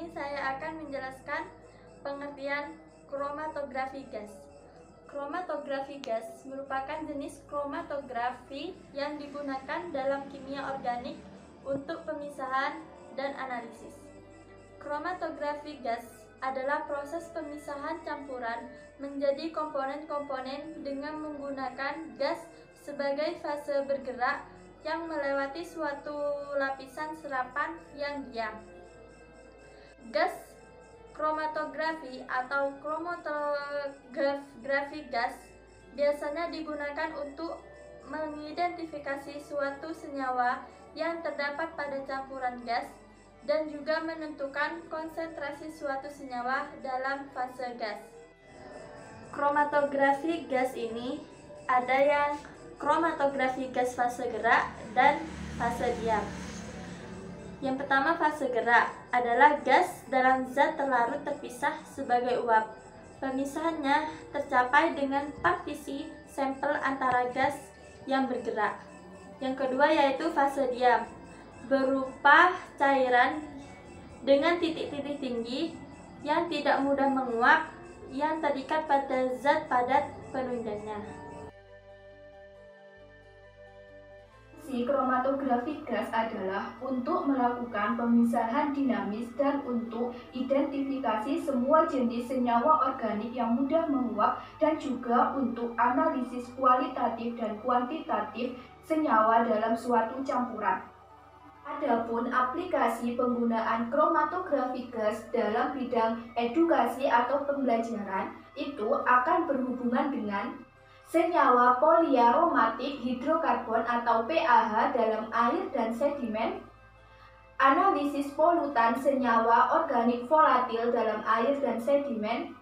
ini saya akan menjelaskan pengertian kromatografi gas. Kromatografi gas merupakan jenis kromatografi yang digunakan dalam kimia organik untuk pemisahan dan analisis. Kromatografi gas adalah proses pemisahan campuran menjadi komponen-komponen dengan menggunakan gas sebagai fase bergerak yang melewati suatu lapisan serapan yang diam. Gas kromatografi atau kromatografi gas biasanya digunakan untuk mengidentifikasi suatu senyawa yang terdapat pada campuran gas dan juga menentukan konsentrasi suatu senyawa dalam fase gas. Kromatografi gas ini ada yang kromatografi gas fase gerak dan fase diam. Yang pertama, fase gerak adalah gas dalam zat terlarut terpisah sebagai uap. Pemisahannya tercapai dengan partisi sampel antara gas yang bergerak. Yang kedua yaitu fase diam, berupa cairan dengan titik-titik tinggi yang tidak mudah menguap yang terikat pada zat padat penunjangnya. Fungsi kromatografi gas adalah untuk melakukan pemisahan dinamis dan untuk identifikasi semua jenis senyawa organik yang mudah menguap dan juga untuk analisis kualitatif dan kuantitatif senyawa dalam suatu campuran. Adapun aplikasi penggunaan kromatografi gas dalam bidang edukasi atau pembelajaran itu akan berhubungan dengan senyawa poliaromatik hidrokarbon atau PAH dalam air dan sedimen, analisis polutan senyawa organik volatil dalam air dan sedimen,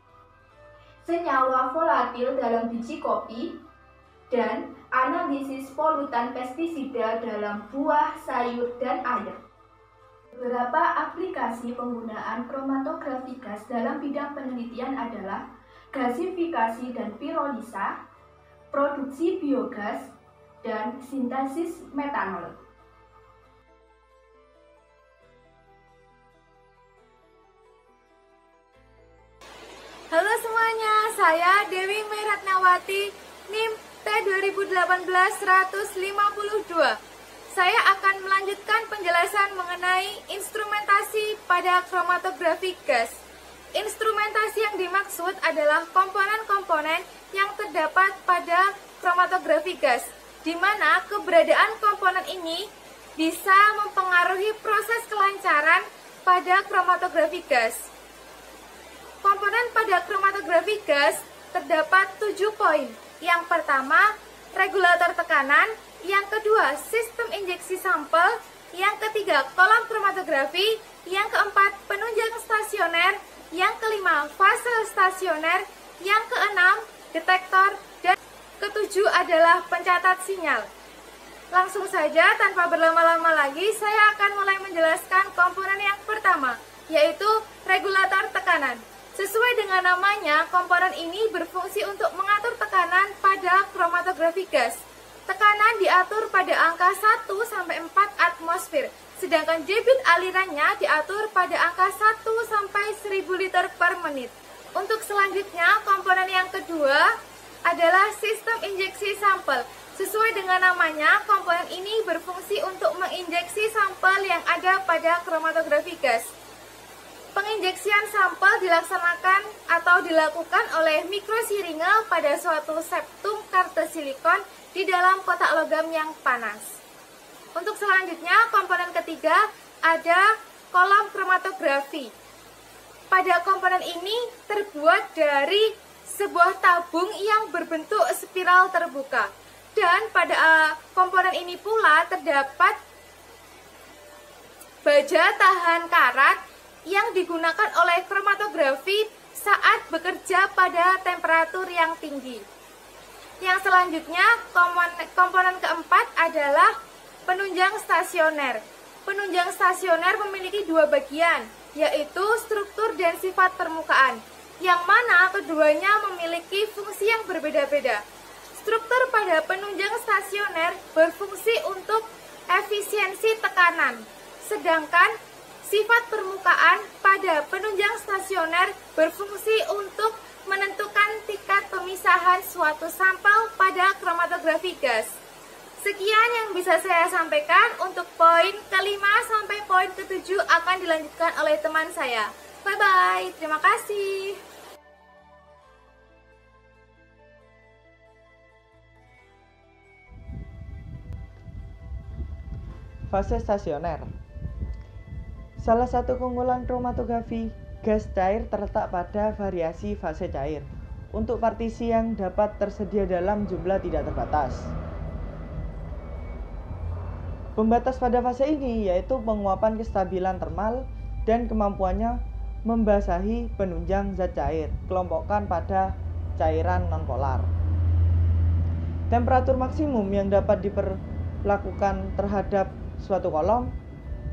senyawa volatil dalam biji kopi, dan analisis polutan pestisida dalam buah, sayur, dan air. Beberapa aplikasi penggunaan kromatografi gas dalam bidang penelitian adalah gasifikasi dan pirolisa, produksi biogas, dan sintesis metanol. Halo semuanya, saya Dewi Meiratnawati, NIM T2018-152. Saya akan melanjutkan penjelasan mengenai instrumentasi pada kromatografi gas. Instrumentasi yang dimaksud adalah komponen-komponen yang terdapat pada kromatografi gas, di mana keberadaan komponen ini bisa mempengaruhi proses kelancaran pada kromatografi gas. Komponen pada kromatografi gas terdapat 7 poin. Yang pertama, regulator tekanan. Yang kedua, sistem injeksi sampel. Yang ketiga, kolam kromatografi. Yang keempat, penunjang stasioner. Yang kelima, fase stasioner. Yang keenam, detektor. Dan ketujuh adalah pencatat sinyal. Langsung saja, tanpa berlama-lama lagi, saya akan mulai menjelaskan komponen yang pertama, yaitu regulator tekanan. Sesuai dengan namanya, komponen ini berfungsi untuk mengatur tekanan pada kromatografi gas. Tekanan diatur pada angka 1-4 atmosfer, sedangkan debit alirannya diatur pada angka 1-1000 liter per menit. Untuk selanjutnya, komponen yang kedua adalah sistem injeksi sampel. Sesuai dengan namanya, komponen ini berfungsi untuk menginjeksi sampel yang ada pada kromatografi gas. Penginjeksian sampel dilaksanakan atau dilakukan oleh mikrosiringe pada suatu septum karte silikon di dalam kotak logam yang panas. Untuk selanjutnya, komponen ketiga ada kolam kromatografi. Pada komponen ini terbuat dari sebuah tabung yang berbentuk spiral terbuka. Dan pada komponen ini pula terdapat baja tahan karat yang digunakan oleh kromatografi saat bekerja pada temperatur yang tinggi. Yang selanjutnya, komponen keempat adalah penunjang stasioner. Penunjang stasioner memiliki dua bagian, yaitu struktur dan sifat permukaan, yang mana keduanya memiliki fungsi yang berbeda-beda. Struktur pada penunjang stasioner berfungsi untuk efisiensi tekanan, sedangkan Sifat permukaan pada penunjang stasioner berfungsi untuk menentukan tingkat pemisahan suatu sampel pada kromatografi gas. Sekian yang bisa saya sampaikan. Untuk poin ke-5 sampai poin ke-7 akan dilanjutkan oleh teman saya. Bye-bye, terima kasih. Fase stasioner. Salah satu keunggulan kromatografi gas cair terletak pada variasi fase cair untuk partisi yang dapat tersedia dalam jumlah tidak terbatas. Pembatas pada fase ini yaitu penguapan kestabilan termal dan kemampuannya membasahi penunjang zat cair, kelompokkan pada cairan nonpolar. Temperatur maksimum yang dapat diperlakukan terhadap suatu kolom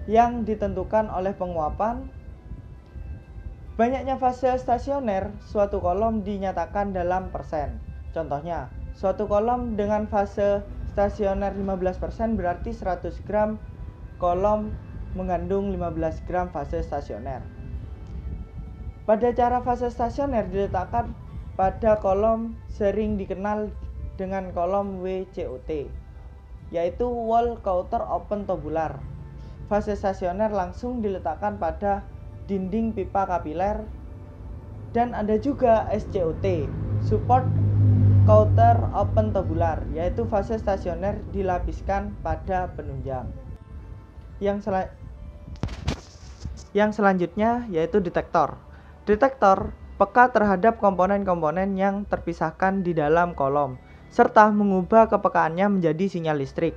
yang ditentukan oleh penguapan. Banyaknya fase stasioner suatu kolom dinyatakan dalam persen. Contohnya, suatu kolom dengan fase stasioner 15% berarti 100 gram kolom mengandung 15 gram fase stasioner. Pada cara fase stasioner diletakkan pada kolom sering dikenal dengan kolom WCOT, yaitu Wall Counter Open Tubular. Fase stasioner langsung diletakkan pada dinding pipa kapiler, dan ada juga SCOT, Support Counter Open Tubular, yaitu fase stasioner dilapiskan pada penunjang. Yang selanjutnya yaitu detektor. Detektor peka terhadap komponen-komponen yang terpisahkan di dalam kolom, serta mengubah kepekaannya menjadi sinyal listrik.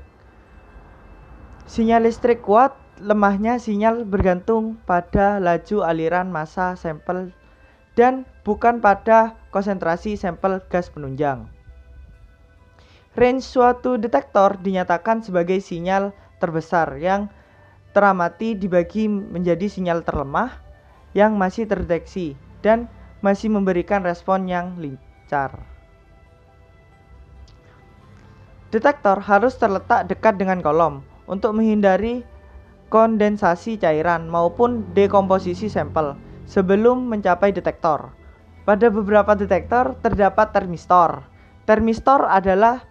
Sinyal listrik kuat, lemahnya sinyal bergantung pada laju aliran massa sampel dan bukan pada konsentrasi sampel gas penunjang. Range suatu detektor dinyatakan sebagai sinyal terbesar yang teramati dibagi menjadi sinyal terlemah yang masih terdeteksi dan masih memberikan respon yang lincah. Detektor harus terletak dekat dengan kolom untuk menghindari kondensasi cairan maupun dekomposisi sampel sebelum mencapai detektor. Pada beberapa detektor terdapat termistor. Termistor adalah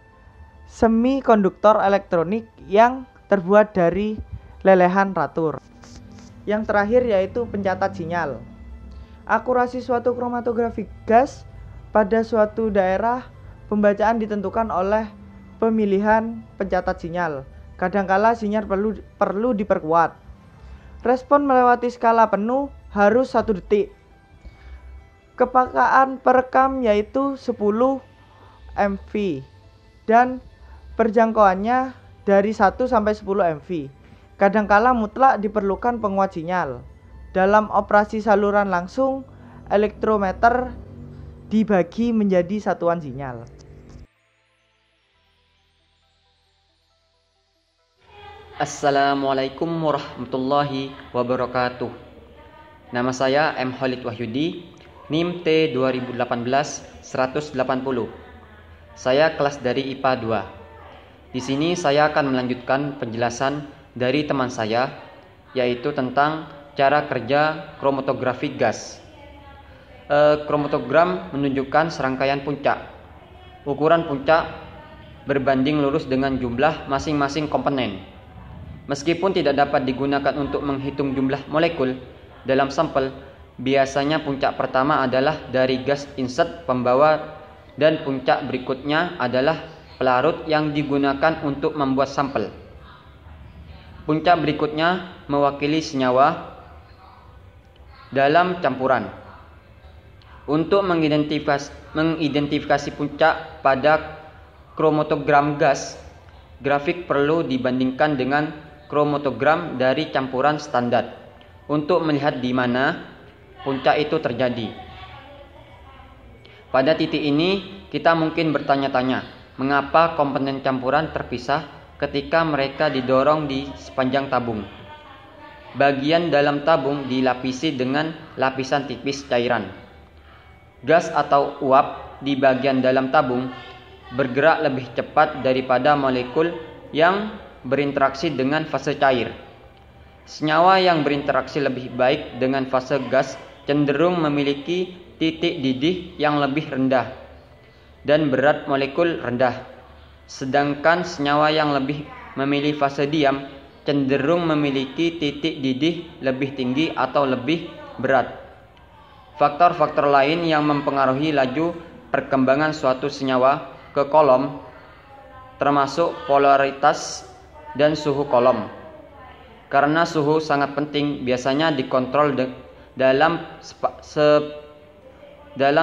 semikonduktor elektronik yang terbuat dari lelehan ratur. Yang terakhir yaitu pencatat sinyal. Akurasi suatu kromatografi gas pada suatu daerah pembacaan ditentukan oleh pemilihan pencatat sinyal. Kadangkala sinyal perlu diperkuat. Respon melewati skala penuh harus 1 detik. Kepekaan perekam yaitu 10 mV dan perjangkauannya dari 1 sampai 10 mV. Kadangkala mutlak diperlukan penguat sinyal. Dalam operasi saluran langsung, elektrometer dibagi menjadi satuan sinyal. Assalamualaikum warahmatullahi wabarakatuh. Nama saya M. Khalid Wahyudi, NIM T 2018-180. Saya kelas dari IPA 2. Di sini saya akan melanjutkan penjelasan dari teman saya, yaitu tentang cara kerja kromatografi gas. Kromatogram menunjukkan serangkaian puncak. Ukuran puncak berbanding lurus dengan jumlah masing-masing komponen. Meskipun tidak dapat digunakan untuk menghitung jumlah molekul dalam sampel, biasanya puncak pertama adalah dari gas insert pembawa dan puncak berikutnya adalah pelarut yang digunakan untuk membuat sampel. Puncak berikutnya mewakili senyawa dalam campuran. Untuk mengidentifikasi puncak pada kromatogram gas, grafik perlu dibandingkan dengan kromatogram dari campuran standar untuk melihat di mana puncak itu terjadi. Pada titik ini, kita mungkin bertanya-tanya, mengapa komponen campuran terpisah ketika mereka didorong di sepanjang tabung? Bagian dalam tabung dilapisi dengan lapisan tipis cairan. Gas atau uap di bagian dalam tabung bergerak lebih cepat daripada molekul yang berinteraksi dengan fase cair. Senyawa yang berinteraksi lebih baik dengan fase gas cenderung memiliki titik didih yang lebih rendah dan berat molekul rendah. Sedangkan senyawa yang lebih memilih fase diam cenderung memiliki titik didih lebih tinggi atau lebih berat. Faktor-faktor lain yang mempengaruhi laju perkembangan suatu senyawa ke kolom termasuk polaritas dan suhu kolom. Karena suhu sangat penting, biasanya dikontrol dalam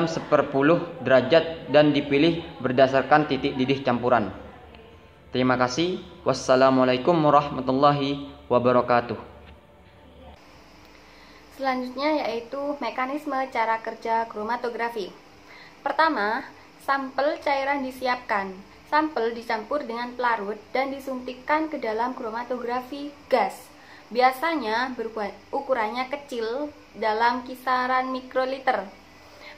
10 derajat dan dipilih berdasarkan titik didih campuran. Terima kasih. Wassalamualaikum warahmatullahi wabarakatuh. Selanjutnya yaitu mekanisme cara kerja kromatografi. Pertama, sampel cairan disiapkan. Sampel dicampur dengan pelarut dan disuntikkan ke dalam kromatografi gas. Biasanya ukurannya kecil dalam kisaran mikroliter.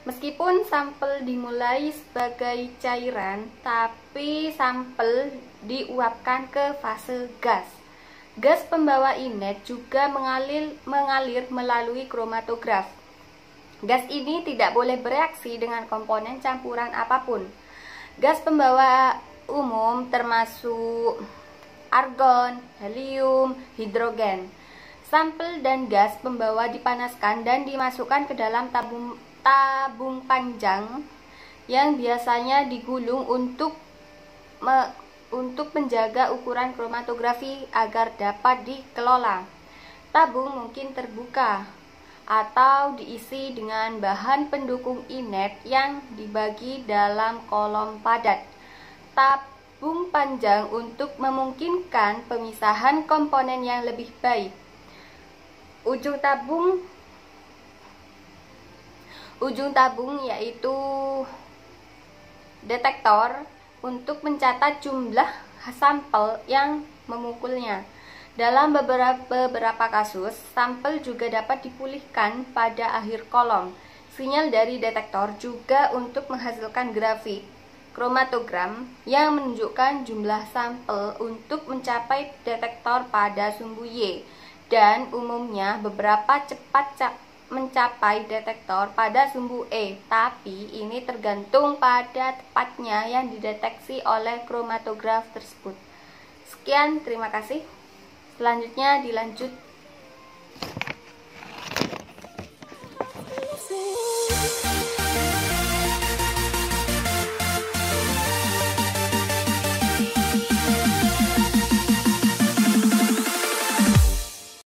Meskipun sampel dimulai sebagai cairan, tapi sampel diuapkan ke fase gas. Gas pembawa inert juga mengalir melalui kromatograf. Gas ini tidak boleh bereaksi dengan komponen campuran apapun. Gas pembawa umum termasuk argon, helium, hidrogen. Sampel dan gas pembawa dipanaskan dan dimasukkan ke dalam tabung panjang yang biasanya digulung untuk menjaga ukuran kromatografi agar dapat dikelola. Tabung mungkin terbuka atau diisi dengan bahan pendukung inert yang dibagi dalam kolom padat. Tabung panjang untuk memungkinkan pemisahan komponen yang lebih baik. Ujung tabung yaitu detektor untuk mencatat jumlah sampel yang memukulnya. Dalam beberapa kasus, sampel juga dapat dipulihkan pada akhir kolom. Sinyal dari detektor juga untuk menghasilkan grafik kromatogram yang menunjukkan jumlah sampel untuk mencapai detektor pada sumbu Y, dan umumnya beberapa cepat mencapai detektor pada sumbu E, tapi ini tergantung pada tepatnya yang dideteksi oleh kromatograf tersebut. Sekian, terima kasih. Selanjutnya dilanjut